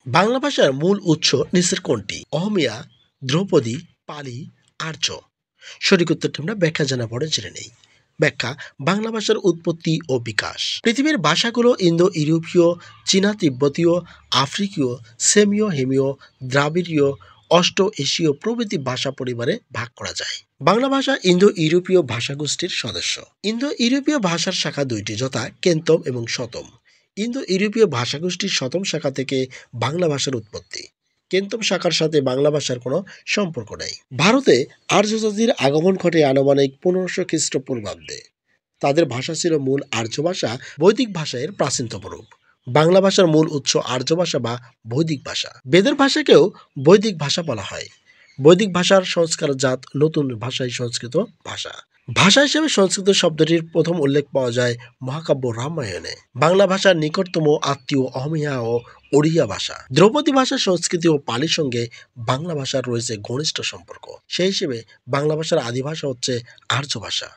বাংলা ভাষার মূল উৎস নিচের কোনটি? অহমিয়া, ধ্রুপদী, পালি, আর্য। সঠিক উত্তরটি আমরা ব্যাখ্যা জানা পড়ে জেনে নেই। ব্যাখ্যা: বাংলা ভাষার উৎপত্তি ও বিকাশ। পৃথিবীর ভাষাগুলো ইন্দো ইউরোপীয়, চীনা তিব্বতীয়, আফ্রিকীয়, সেমীয়, হেমীয়, দ্রাবিড়ীয়, অষ্ট এশীয় প্রভৃতি ভাষা পরিবারে ভাগ করা যায়। বাংলা ভাষা ইন্দো ইউরোপীয় ভাষাগোষ্ঠীর সদস্য। ইন্দো ইউরোপীয় ভাষার শাখা দুইটি, যথা কেন্তম এবং শতম। ইন্দো ইউরোপীয় ভাষাগোষ্ঠীর শতম শাখা থেকে বাংলা ভাষার উৎপত্তি। কেন্তম শাখার সাথে বাংলা ভাষার কোনো সম্পর্ক নেই। ভারতে আর্য জাতির আগমন ঘটে আনুমানিক 1500 খ্রিস্টপূর্বাব্দে। তাদের ভাষা ছিল মূল আর্য ভাষা, বৈদিক ভাষার প্রাচীনতম রূপ। বাংলা ভাষার মূল উৎস আর্য ভাষা বা বৈদিক ভাষা। বেদের ভাষাকেও বৈদিক ভাষা বলা হয়। বৈদিক ভাষার সংস্কারজাত নতুন ভাষাই সংস্কৃত ভাষা। ভাষা হিসেবে সংস্কৃত শব্দটির প্রথম উল্লেখ পাওয়া যায় মহাকাব্য রামায়ণে। বাংলা ভাষার নিকটতম আত্মীয় অহমিয়া ও ওড়িয়া ভাষা। ধ্রুপদী ভাষা সংস্কৃত ও পালির সঙ্গে বাংলা ভাষার রয়েছে ঘনিষ্ঠ সম্পর্ক। সেই হিসেবে বাংলা ভাষার আদি ভাষা হচ্ছে আর্য ভাষা।